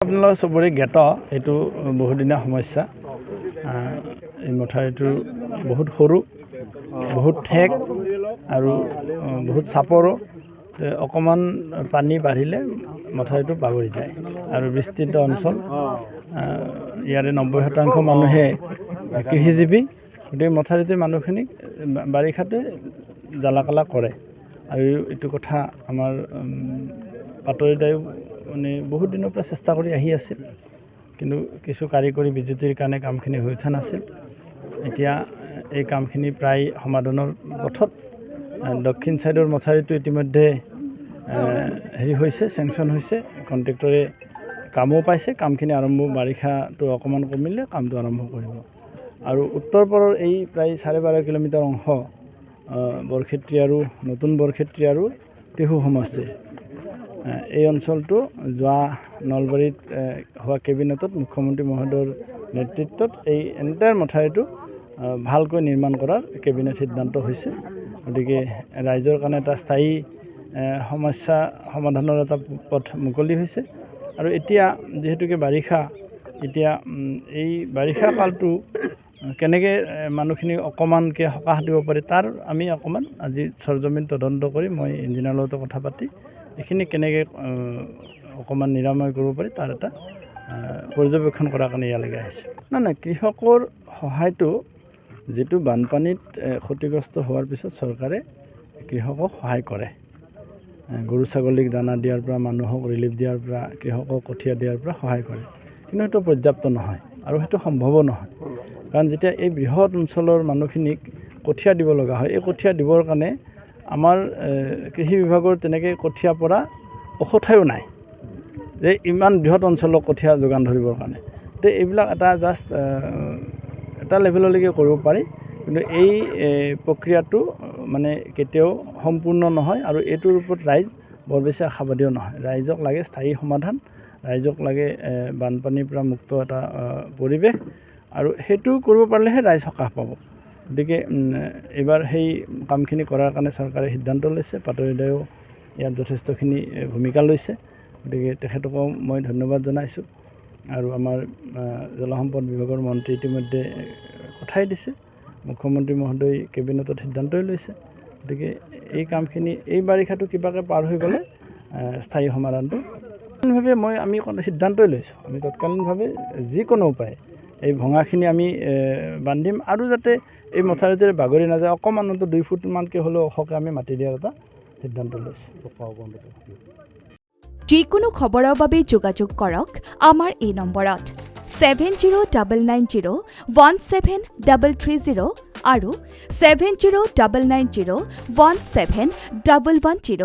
আপোনালোক চবৰে জ্ঞাত এইটো বহুদিনীয়া সমস্যা। এই মথাউৰিটো বহুত সৰু, বহুত ঠেক আৰু বহুত চাপৰো। অকণমান পানী বাঢ়িলে মথাউৰিটো বাগৰি যায় আৰু বিস্তৃত অঞ্চল। ইয়াৰে 90% মানুহে কৃষিজীৱী। গতিকে মথাউৰিটোৱে মানুহখিনিক বাৰিষাতে জ্বালাকালা কৰে। আৰু এইটো কথা আমাৰ পাটৰিদায়ো মানে বহুত দিনৰ পৰা চেষ্টা কৰি আহি আছিল, কিন্তু কিছু কাৰিকৰী বিজুতিৰ কাৰণে কামখিনি হৈ উঠা নাছিল। এতিয়া এই কামখিনি প্ৰায় সমাধানৰ পথত। দক্ষিণ ছাইডৰ মথাউৰিটো ইতিমধ্যে হৈছে, চেংচন হৈছে, কণ্ট্ৰেক্টৰে কামো পাইছে। কামখিনি বাৰিষাটো অকণমান কমিলে কামটো আৰম্ভ কৰিব। আৰু উত্তৰ পাৰৰ এই প্ৰায় 12.5 কিলোমিটাৰ অংশ বৰক্ষেত্ৰী আৰু নতুন বৰক্ষেত্ৰী আৰু টিহু সমষ্টিৰ এই অঞ্চলটো যোৱা নলবাৰীত হোৱা কেবিনেটত মুখ্যমন্ত্ৰী মহোদয়ৰ নেতৃত্বত এই এণ্টায়াৰ মথাউৰিটো ভালকৈ নিৰ্মাণ কৰাৰ কেবিনেট সিদ্ধান্ত হৈছে। গতিকে ৰাইজৰ কাৰণে এটা স্থায়ী সমস্যা সমাধানৰ এটা পথ মুকলি হৈছে। আৰু এতিয়া যিহেতুকে বাৰিষা, এতিয়া এই বাৰিষা কালটো কেনেকৈ মানুহখিনি অকণমানকৈ সকাহ দিব পাৰি তাৰ আমি অকণমান আজি সৰজমিন তদন্ত কৰি মই ইঞ্জিনিয়াৰৰ লগতো কথা পাতি এইখিনি কেনেকৈ অকণমান নিৰাময় কৰিব পাৰি তাৰ এটা পৰ্যবেক্ষণ কৰাৰ কাৰণে ইয়ালৈকে আহিছোঁ। নাই, কৃষকৰ সহায়টো যিটো বানপানীত ক্ষতিগ্ৰস্ত হোৱাৰ পিছত চৰকাৰে কৃষকক সহায় কৰে। গৰু ছাগলীক দানা দিয়াৰ পৰা, মানুহক ৰিলিফ দিয়াৰ পৰা, কৃষকক কঠীয়া দিয়াৰ পৰা সহায় কৰে। কিন্তু সেইটো পৰ্যাপ্ত নহয় আৰু সেইটো সম্ভৱো নহয়। কাৰণ যেতিয়া এই বৃহৎ অঞ্চলৰ মানুহখিনিক কঠীয়া দিব লগা হয়, এই কঠীয়া দিবৰ কাৰণে আমাৰ কৃষি বিভাগৰ তেনেকৈ কঠীয়া পৰা ঔষধায়ো নাই যে ইমান বৃহৎ অঞ্চলক কঠীয়া যোগান ধৰিবৰ কাৰণে। তো এইবিলাক এটা জাষ্ট এটা লেভেললৈকে কৰিব পাৰি, কিন্তু এই প্ৰক্ৰিয়াটো মানে কেতিয়াও সম্পূৰ্ণ নহয়। আৰু এইটোৰ ওপৰত ৰাইজ বৰ বেছি আশাবাদীও নহয়। ৰাইজক লাগে স্থায়ী সমাধান, ৰাইজক লাগে বানপানীৰ পৰা মুক্ত এটা পৰিৱেশ, আৰু সেইটো কৰিব পাৰিলেহে ৰাইজ সকাহ পাব। গতিকে এইবাৰ সেই কামখিনি কৰাৰ কাৰণে চৰকাৰে সিদ্ধান্ত লৈছে। পাটৰিদায়ো ইয়াত যথেষ্টখিনি ভূমিকা লৈছে। গতিকে তেখেতকো মই ধন্যবাদ জনাইছোঁ। আৰু আমাৰ জলসম্পদ বিভাগৰ মন্ত্ৰী ইতিমধ্যে কথাই দিছে, মুখ্যমন্ত্ৰী মহোদয় কেবিনেটত সিদ্ধান্তই লৈছে। গতিকে এই কামখিনি এই বাৰিষাটো কিবাকৈ পাৰ হৈ গ'লে স্থায়ী সমাধানটো আমি সিদ্ধান্তই লৈছোঁ। আমি তৎকালীনভাৱে যিকোনো উপায় এই ভঙাখিনি আমি বান্ধিম, আৰু যাতে এই মথাউৰিটোৰে বাগৰি নাযায়, অকণমানতো 2 ফুটমানকৈ হ'লেও ওখকৈ আমি মাটি দিয়াৰ এটা সিদ্ধান্ত লৈছোঁ। যিকোনো খবৰৰ বাবে যোগাযোগ কৰক আমাৰ এই নম্বৰত 7099017330 আৰু 7099017110।